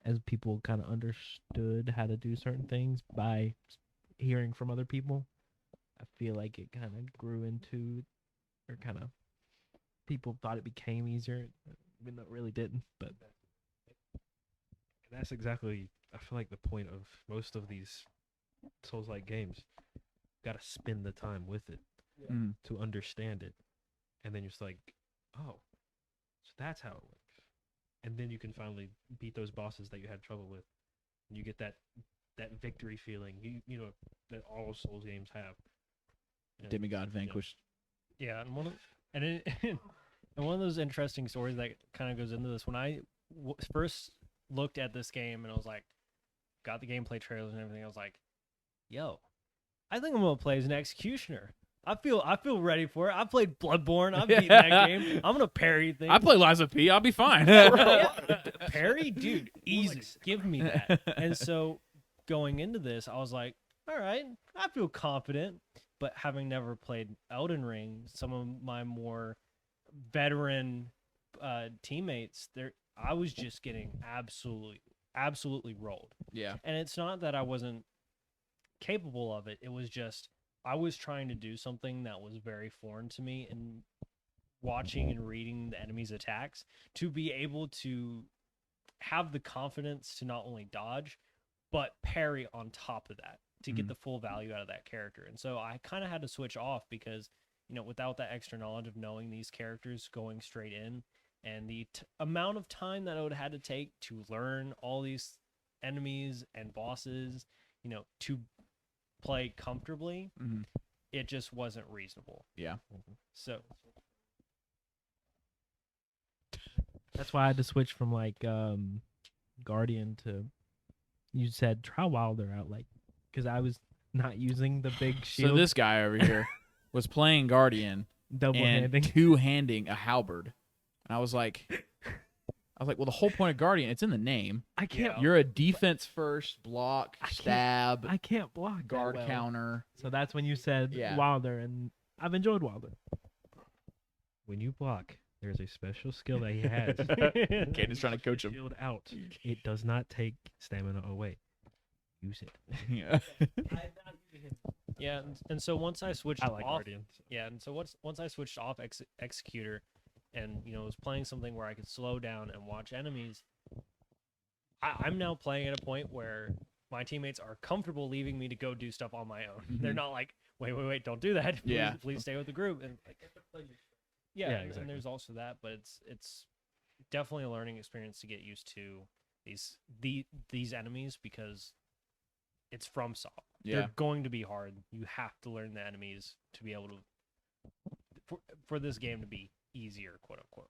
as people kind of understood how to do certain things by hearing from other people, I feel like it kind of grew into, or kind of people thought it became easier, even though it really didn't. But That's exactly, I feel like, the point of most of these Souls-like games. Got to spend the time with it Mm. to understand it, and then you're just like, oh, so that's how it works. And then you can finally beat those bosses that you had trouble with, and you get that victory feeling. You know that all Souls games have. And, Demigod vanquished. Yeah, and and one of those interesting stories that kind of goes into this, when I first looked at this game and I was like, got the gameplay trailers and everything, I was like, yo, I think I'm gonna play as an executioner. I feel ready for it. I played Bloodborne. I've beaten that game. I'm gonna parry things. I play Liza P. I'll be fine. Parry, dude, easy. Give me that. And so going into this, I was like, all right, I feel confident. But having never played Elden Ring, some of my more veteran teammates, I was just getting absolutely rolled. Yeah. And it's not that I wasn't capable of it. It was just I was trying to do something that was very foreign to me, and watching and reading the enemy's attacks to be able to have the confidence to not only dodge, but parry on top of that to get the full value out of that character. And so I kind of had to switch off because, without that extra knowledge of knowing these characters going straight in, and the amount of time that I would have had to take to learn all these enemies and bosses, to play comfortably, it just wasn't reasonable. Yeah. So that's why I had to switch from like Guardian to, you said, try Wilder out, like, because I was not using the big shield. So this guy over here was playing Guardian, Double and handing. two-handing a halberd. And I was like, well, the whole point of Guardian, it's in the name. I can't. You're a defense first, block, I can't- stab, I can't block that guard well. counter. So that's when you said Yeah. Wilder, and I've enjoyed Wilder. When you block, there's a special skill that he has. Caden's trying to coach him. Shield out. It does not take stamina away. Use it. Yeah. Yeah, and so once I switched I like off, Guardian. yeah, and so once I switched off Executor, and was playing something where I could slow down and watch enemies, I'm now playing at a point where my teammates are comfortable leaving me to go do stuff on my own. They're Mhm. not like, wait, don't do that. Please, Yeah. please stay with the group. And like, Yeah, and exactly. there's also that, but it's definitely a learning experience to get used to these enemies because it's FromSoft. Yeah. They're going to be hard. You have to learn the enemies to be able to for this game to be easier, quote unquote.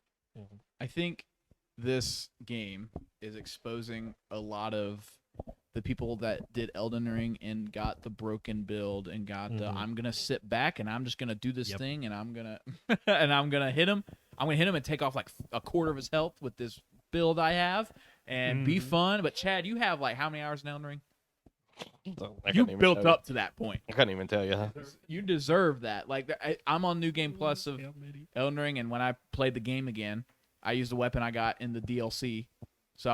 I think this game is exposing a lot of the people that did Elden Ring and got the broken build and got the Mhm. I'm gonna sit back and I'm just gonna do this Yep. thing and I'm gonna and I'm gonna hit him. I'm gonna hit him and take off like a quarter of his health with this build I have and be Mhm. fun. But Chad, you have like how many hours in Elden Ring? So, You built up to that point. I couldn't even tell you. You deserve that. Like I'm on New Game Plus of Elden Ring, and when I played the game again, I used the weapon I got in the DLC. So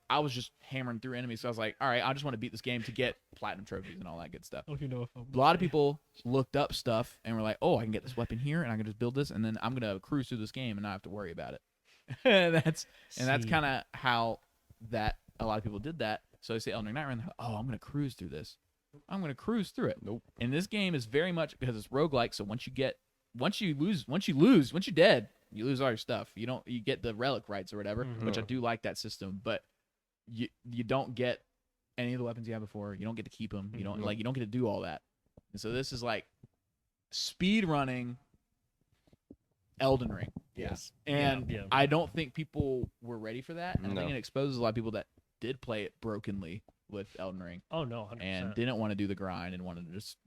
I was just hammering through enemies. So I was like, all right, I just want to beat this game to get platinum trophies and all that good stuff. I don't even know if I'm A lot of people looked up stuff and were like, oh, I can get this weapon here, and I can just build this, and then I'm gonna cruise through this game and not have to worry about it. that's See. kind of how that a lot of people did that. So they say Elden Ring Nightreign, they're like, oh, I'm gonna cruise through this. I'm gonna cruise through it. Nope. And this game is very much because it's roguelike. So once you're dead, you lose all your stuff. You get the relic rights or whatever, which I do like that system. But you don't get any of the weapons you had before. You don't get to keep them. You don't get to do all that. And so this is like speed running Elden Ring. Yes. And Yeah. I don't think people were ready for that. And I No. think it exposes a lot of people that did play it brokenly with Elden Ring Oh no, 100%. and didn't want to do the grind and wanted to just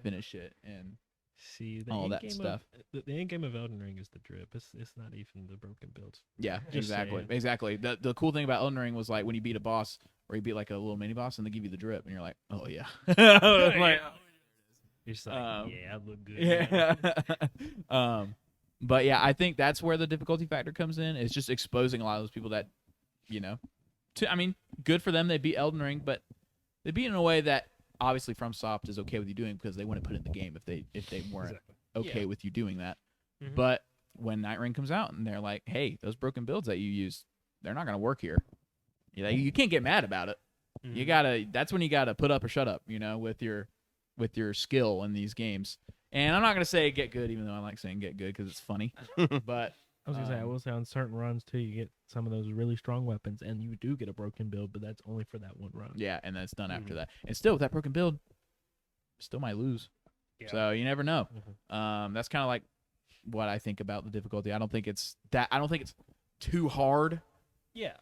finish it. And See, the all end that game stuff. The end game of Elden Ring is the drip. It's not even the broken builds. yeah, Just saying. exactly. The cool thing about Elden Ring was like when you beat a boss or you beat like a little mini boss and they give you the drip and you're like, oh yeah. Like, You're just like, yeah, I look good. yeah. But yeah, I think that's where the difficulty factor comes in. It's just exposing a lot of those people that, good for them. They beat Elden Ring, but they beat it in a way that obviously FromSoft is okay with you doing because they wouldn't put it in the game if they weren't Exactly. okay Yeah. with you doing that. Mhm. But when Nightreign comes out and they're like, hey, those broken builds that you use, they're not gonna work here. You can't get mad about it. You gotta. That's when you gotta put up or shut up. With your skill in these games. And I'm not gonna say get good, even though I like saying get good because it's funny. But I was gonna say I will say on certain runs too, you get some of those really strong weapons, and you do get a broken build, but that's only for that one run. yeah, and then it's done after that. And still with that broken build, still might lose. Yeah. So you never know. Mhm. That's kind of like what I think about the difficulty. I don't think it's too hard. Yeah.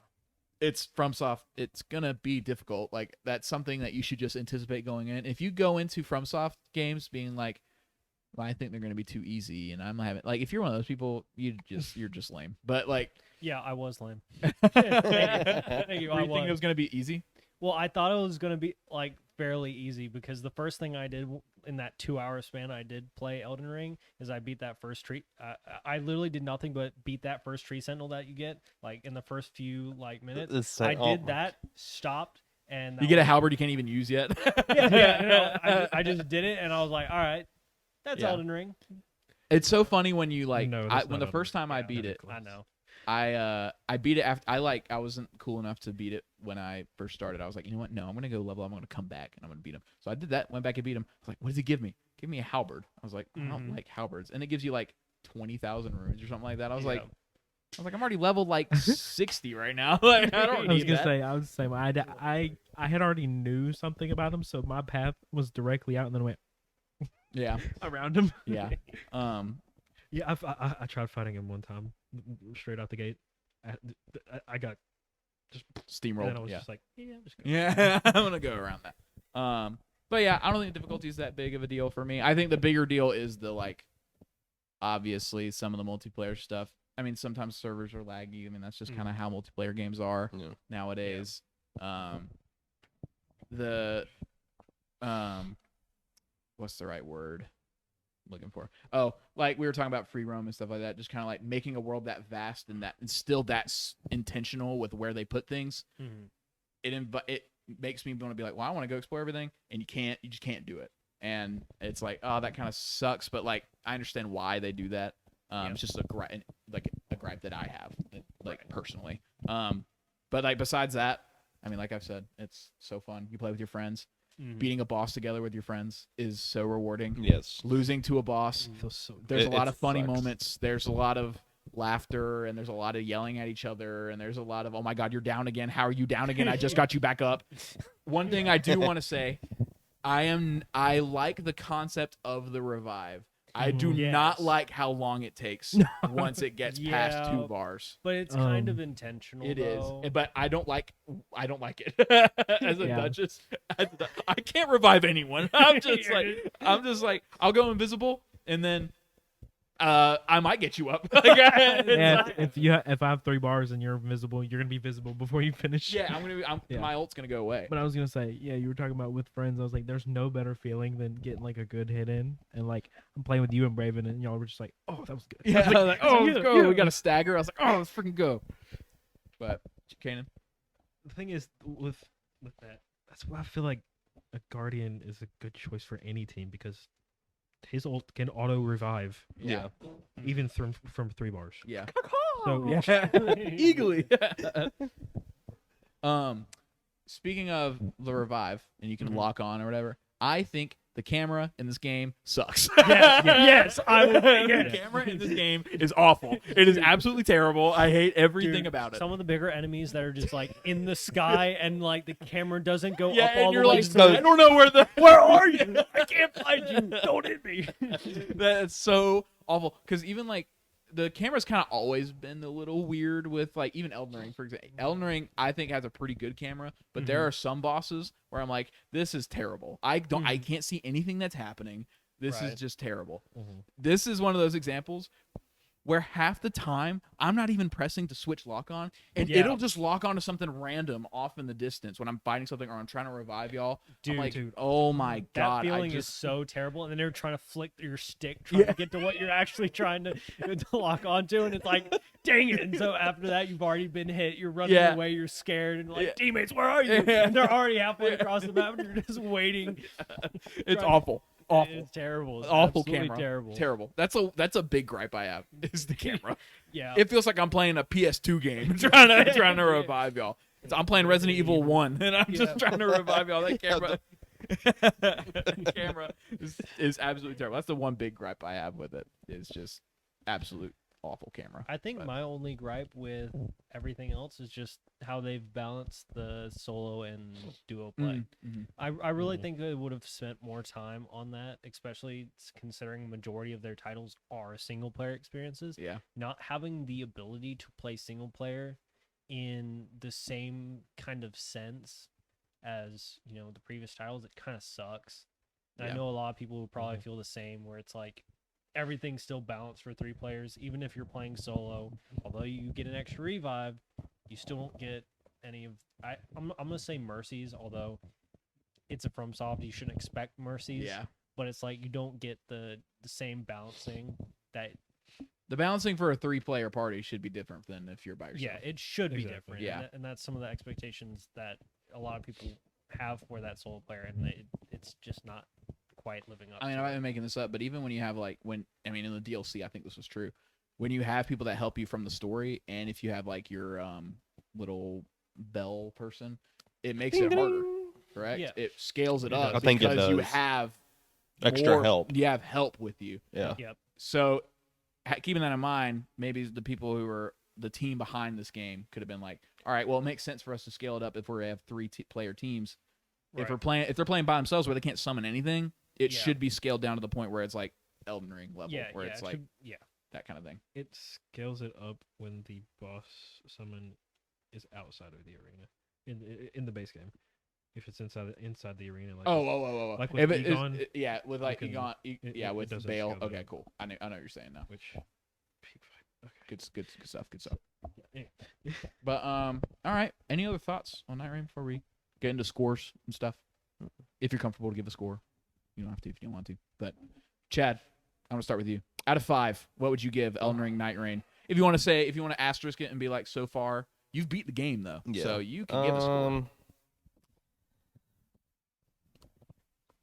It's FromSoft. It's gonna be difficult. Like that's something that you should just anticipate going in. If you go into FromSoft games being like, well, I think they're gonna be too easy, and I'm having like, if you're one of those people, you're just lame. But like, Yeah, I was lame. Thank you, you I think was. it was gonna be easy? Well, I thought it was gonna be like fairly easy because the first thing I did in that 2-hour span I did play Elden Ring is I beat that first tree. I literally did nothing but beat that first tree sentinel that you get like in the first few minutes. I did that, stopped, and You get a halberd you can't even use yet. I just did it, and I was like, all right, that's Yeah. Elden Ring. It's so funny when you like No, that's when not the first Elden time I Yeah, beat it, I know. I beat it after I wasn't cool enough to beat it when I first started. I was like, you know what? No, I'm gonna go level. I'm gonna come back and I'm gonna beat him. So I did that. Went back and beat him. I was like, what does he give me? Give me a halberd. I was like, I don't Mhm. like halberds, and it gives you like 20,000 runes or something like that. I was Yeah. like, I'm already leveled like 60 right now. Like I don't I was need gonna that. say, I was the same. I had already knew something about him, so my path was directly out and then went Yeah, around him. yeah. Yeah, I tried fighting him one time, straight out the gate. I got, and then I Steamrolled. was Yeah. just like, yeah, I'm just going. Yeah, I'm gonna go around that. But yeah, I don't think the difficulty is that big of a deal for me. I think the bigger deal is the like, obviously some of the multiplayer stuff. I mean, sometimes servers are laggy. I mean, that's just kind of how multiplayer games are nowadays. What's the right word I'm looking for? Oh, like we were talking about free roam and stuff like that. Just kind of like making a world that vast and still that's intentional with where they put things. It makes me want to be like, well, I want to go explore everything, and you just can't do it. And it's like, oh, that kind of sucks. But like, I understand why they do that. It's just a gripe that I have, personally. But like besides that, I mean, like I've said, it's so fun. You play with your friends. Beating a boss together with your friends is so rewarding. Yes. Losing to a boss, feels so good. there's a lot of funny moments. There's a lot of laughter, and there's a lot of yelling at each other, and there's a lot of, oh my God, you're down again. How are you down again? I just got you back up. One thing I do want to say, I like the concept of the revive. I do not like how long it takes once it gets past 2 bars. But it's kind of intentional. It though. is, but I don't like it as a Duchess. I can't revive anyone. I'm just like, I'll go invisible, and then I might get you up. If I have 3 bars and you're invisible, you're gonna be visible before you finish. Yeah, my ult's gonna go away. But I was gonna say, you were talking about with friends. I was like, there's no better feeling than getting like a good hit in, and like I'm playing with you and Braven, and y'all were just like, oh, that was good. Yeah, I was like, oh, let's go. We got a stagger. I was like, oh, let's freaking go. But Canaan, The thing is with that, that's why I feel like a Guardian is a good choice for any team because his ult can auto revive. Yeah. Even from 3 bars. Yeah. So Eagerly. Speaking of the revive, and you can lock on or whatever, I think the camera in this game sucks. Yes, I would. The camera in this game is awful. It is absolutely terrible. I hate everything about it. Some of the bigger enemies that are just like in the sky and like the camera doesn't go Yeah, up all and the you're way. like, to the- I don't know where are you? I can't find you. Don't hit me. That's so awful. Because even like the camera's kind of always been a little weird with like even Elden Ring, for example. Elden Ring, I think, has a pretty good camera, but there are some bosses where I'm like, this is terrible. I can't see anything that's happening. This is just terrible. This is one of those examples where half the time I'm not even pressing to switch lock on, and it'll just lock onto something random off in the distance when I'm fighting something or I'm trying to revive y'all. I'm like, oh my God. That feeling is so terrible. And then they're trying to flick your stick, trying to get to what you're actually trying to lock onto. And it's like, dang it. And so after that, you've already been hit. You're running away. You're scared. And like, teammates, where are you? And they're already halfway across the map and you're just waiting. It's awful. Awful. It's terrible. It's awful absolutely camera. Terrible. That's a big gripe I have is the camera. Yeah. It feels like I'm playing a PS2 game trying to revive y'all. So I'm playing Resident Evil 1 and I'm just trying to revive y'all. That camera is absolutely terrible. That's the one big gripe I have with it. Is just absolute awful camera. I think my only gripe with everything else is just how they've balanced the solo and duo play. I really think they would have spent more time on that, especially considering majority of their titles are single player experiences. Yeah. Not having the ability to play single player in the same kind of sense as, the previous titles, it kind of sucks. And I know a lot of people will probably feel the same, where it's like everything's still balanced for 3 players, even if you're playing solo. Although you get an extra revive, you still don't get any of. I'm gonna say mercies, although it's a FromSoft, you shouldn't expect mercies. Yeah. But it's like you don't get the same balancing that. The balancing for a 3-player party should be different than if you're by yourself. Yeah, it should be Exactly. different. Yeah. And that's some of the expectations that a lot of people have for that solo player, and it's just not quite living up. I mean, to I'm it. not making this up, but even when you have in the DLC, I think this was true. When you have people that help you from the story, and if you have like your little bell person, it makes it harder. Correct? Yeah. It scales it up. I think it because you does. have Extra help. You have help with you. Yeah. Yep. So, keeping that in mind, maybe the people who were the team behind this game could have been like, all right, well, it makes sense for us to scale it up if we have 3-player teams. If they're playing by themselves where they can't summon anything, it should be scaled down to the point where it's like Elden Ring level, where it's like that kind of thing. It scales it up when the boss summon is outside of the arena in the base game. if it's inside the arena. Like Oh. Like If with it is- Egon, yeah, with like can- Egon, yeah, it with doesn't Bale. scale that Okay, up. cool. I know what you're saying now. which Good stuff. Good stuff. yeah. But all right. Any other thoughts on Nightreign before we get into scores and stuff? If you're comfortable to give a score, you don't have to if you don't want to. But Chad, I'm gonna start with you. Out of 5, what would you give Elden Ring Nightreign? If you want to asterisk it and be like, so far you've beat the game though, so you can give a score.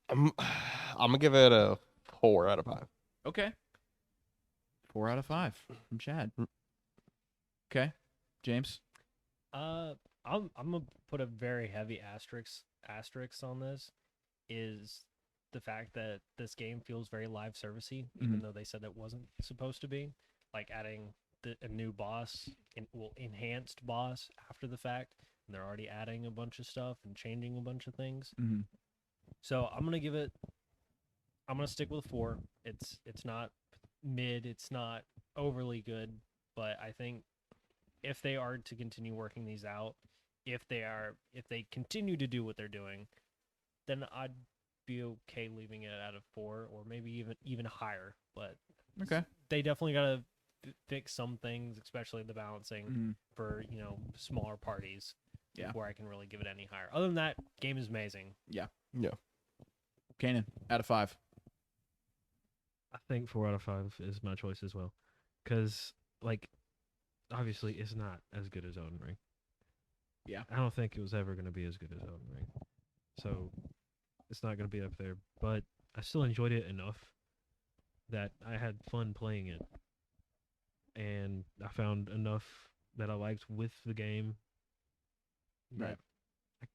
I'm gonna give it a 4 out of 5. Okay. 4 out of 5 from Chad. Okay, James. I'm gonna put a very heavy asterisk on this. Is the fact that this game feels very live servicey, even though they said it wasn't supposed to be. Like adding a new boss, enhanced boss after the fact, and they're already adding a bunch of stuff and changing a bunch of things. Mm-hmm. So I'm gonna stick with 4. It's not mid, it's not overly good, but I think if they are to continue working these out, if they continue to do what they're doing, then I'd be okay leaving it at a 4 or maybe even higher. But Okay. they definitely gotta fix some things, especially the balancing Mm-hmm. for smaller parties. Yeah. Before I can really give it any higher. Other than that, game is amazing. Canaan, out of 5. I think 4 out of 5 is my choice as well, because like obviously it's not as good as Elden Ring. Yeah. I don't think it was ever going to be as good as Elden Ring, so it's not going to be up there. But I still enjoyed it enough that I had fun playing it, and I found enough that I liked with the game. Right.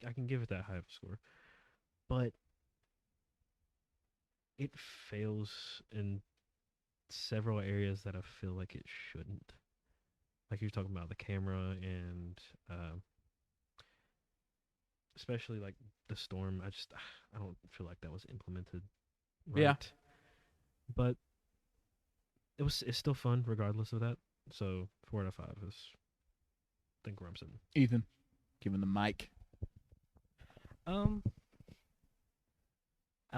I can give it that high of a score, but it fails in several areas that I feel like it shouldn't. Like you're talking about the camera and especially like the storm. I don't feel like that was implemented right. Yeah. But it's still fun regardless of that. So 4 out of 5 is I think where I'm sitting. Ethan, giving the mic. I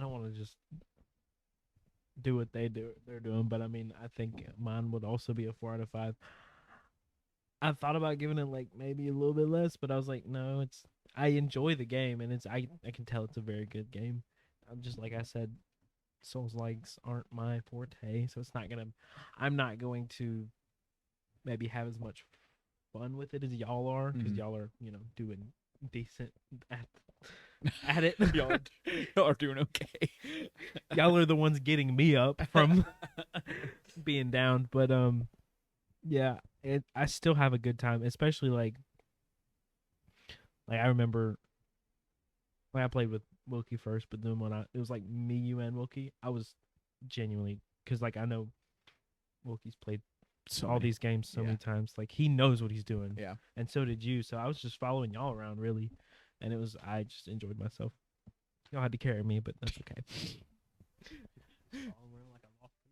don't want to just do what they're doing, but I mean, I think mine would also be a 4 out of 5. I thought about giving it like maybe a little bit less, but I was like, no, I enjoy the game, and I can tell it's a very good game. I'm just like I said, Souls likes aren't my forte, so I'm not going to maybe have as much fun with it as y'all are, because y'all are doing decent at it. Y'all are doing okay. Y'all are the ones getting me up from being down, but yeah, I still have a good time, especially like I remember when I played with Wilkie first, but then when it was like me, you, and Wilkie, I was genuinely, because like I know Wilkie's played all these games so many times, like he knows what he's doing. Yeah. And so did you, so I was just following y'all around really, and I just enjoyed myself. Y'all had to carry me, but that's okay.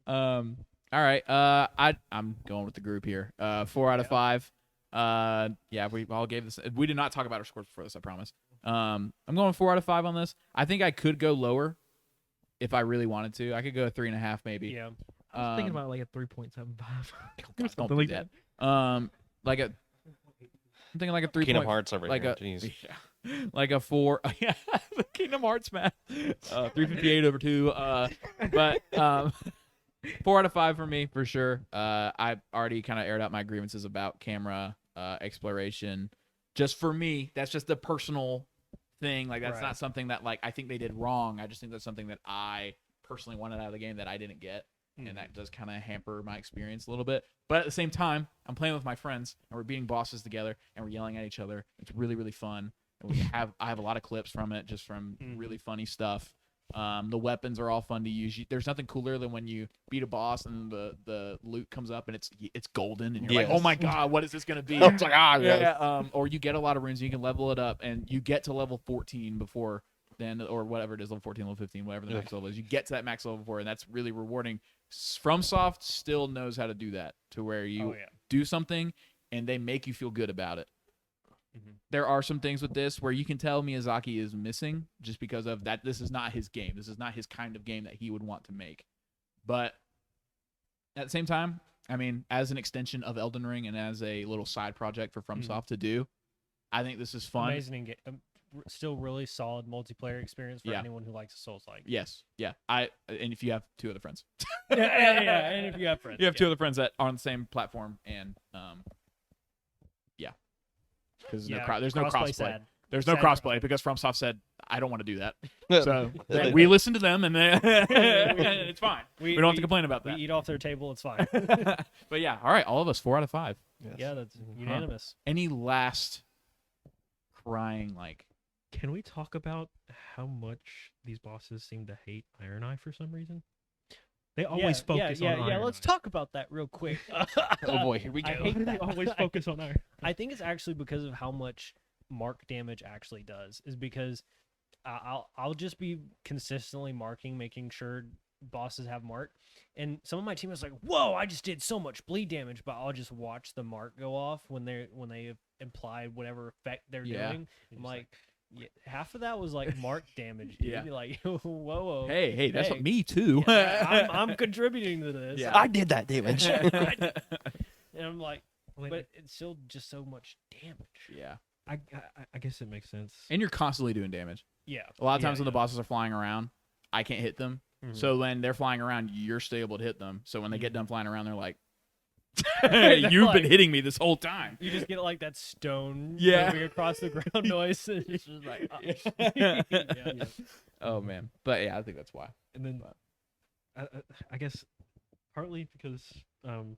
All right. I'm going with the group here. 4 out of 5. Yeah, we all gave this. We did not talk about our scores before this, I promise. I'm going 4 out of 5 on this. I think I could go lower if I really wanted to. I could go 3.5 maybe. Yeah. I was thinking about like a 3.75. Don't do that. I'm thinking like a 3. Kingdom Hearts over like here. a Jeez. like a 4. Yeah, the Kingdom Hearts math. 358 over 2. But 4 out of 5 for me for sure. I already kind of aired out my grievances about camera exploration. Just for me, that's just the personal thing. Like that's not something that like I think they did wrong. I just think that's something that I personally wanted out of the game that I didn't get. And that does kind of hamper my experience a little bit. But at the same time, I'm playing with my friends, and we're beating bosses together, and we're yelling at each other. It's really, really fun. And I have a lot of clips from it, just from really funny stuff. The weapons are all fun to use. There's nothing cooler than when you beat a boss and the loot comes up and it's golden, and you're like, oh my god, what is this gonna be? It's like, Or you get a lot of runes, and you can level it up, and you get to level 14 before then, or whatever it is, level 14, level 15, whatever the max level is. You get to that max level before, and that's really rewarding. FromSoft still knows how to do that, to where you do something and they make you feel good about it. there are some things with this where you can tell Miyazaki is missing just because of that. This is not his game. This is not his kind of game that he would want to make. But at the same time, I mean, as an extension of Elden Ring and as a little side project for FromSoft to do, I think this is fun. Amazing, still really solid multiplayer experience for Yeah. anyone who likes a Souls-like. Yes, yeah. And if you have two other friends, yeah, and if you have friends, you have two other friends that are on the same platform, and yeah, because there's no crossplay. Sad. There's no Sad crossplay because FromSoft said I don't want to do that. So They- we listened to them, and it's fine. We don't have to complain about We that. eat off their table. It's fine. But yeah, all right, all of us 4 out of 5. Yes. Yeah, that's unanimous. Any last crying like? Can we talk about how much these bosses seem to hate Iron Eye for some reason? They always focus on Iron Let's Eye. talk about that real quick. Oh boy, here we go. I hate They that. always focus on Iron. I think it's actually because of how much mark damage actually does. Is because I'll just be consistently marking, making sure bosses have mark, and some of my team is like, "Whoa, I just did so much bleed damage," but I'll just watch the mark go off when they imply whatever effect they're doing. I'm like, yeah, half of that was like mark damage, dude. Yeah. Like, whoa. Hey, that's Hey. me too. Yeah, I'm contributing to this. Yeah. I did that damage. And I'm like, Wait, but it's still just so much damage. Yeah, I guess it makes sense. and you're constantly doing damage. Yeah. A lot of times Yeah, when the bosses are flying around, I can't hit them. Mhm. So when they're flying around, you're still able to hit them. So when they get done flying around, they're like, They're "You've like- been hitting me this whole time." You just get like that stone Yeah. moving across the ground noise. And it's just like, oh. Yeah. Oh man, but yeah, I think that's why. And then I guess partly because Iron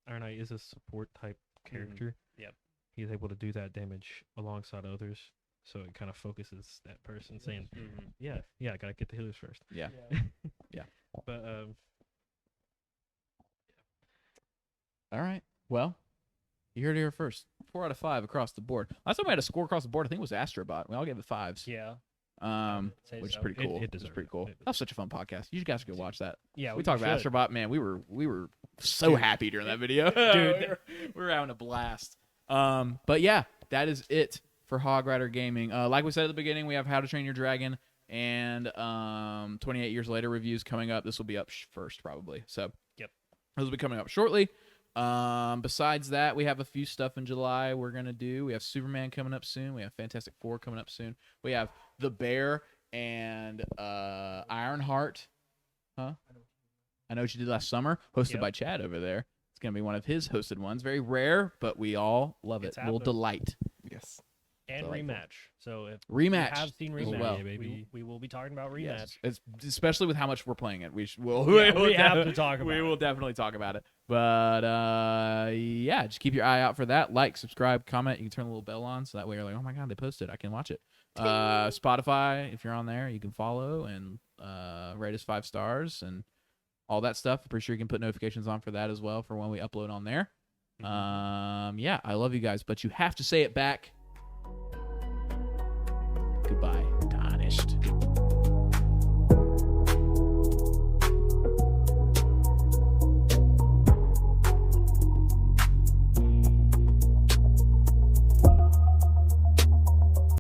Eye is a support type character. Yep. He's able to do that damage alongside others, so it kind of focuses that person saying, "Yeah, I gotta get the healers first." Yeah. But All right. Well, you heard it here first. 4 out of 5 across the board. Last time we had a score across the board, I think it was Astrobot. We all gave it 5s. Yeah. Which is so. pretty It- cool. it It's deserved pretty it. cool. It That was such a fun podcast. You guys should go watch that. Yeah. We talked about should. Astrobot, man. We were so happy during that video. Dude. we were having a blast. But yeah, that is it for Hog Rider Gaming. Like we said at the beginning, we have How to Train Your Dragon and 28 Years Later reviews coming up. This will be up first probably. So Yep. Those will be coming up shortly. Besides that, we have a few stuff in July we're gonna do. We have Superman coming up soon. We have Fantastic Four coming up soon. We have The Bear and Ironheart. Huh? I know what you did last summer, hosted Yep. by Chad over there. It's gonna be one of his hosted ones. Very rare, but we all love it. It's Little happening. delight. Yes. And Delightful. rematch. So if Rematch you have seen as rematch, well. Yeah, baby. we will be talking about rematch. Yes. It's especially with how much we're playing it. We'll Yeah, we have to talk about We it. will definitely talk about it. But yeah, just keep your eye out for that. Like, subscribe, comment. You can turn the little bell on so that way you're like, oh my god, they posted. I can watch it. Spotify, if you're on there, you can follow and rate us 5 stars and all that stuff. I'm pretty sure you can put notifications on for that as well for when we upload on there. Yeah, I love you guys, but you have to say it back.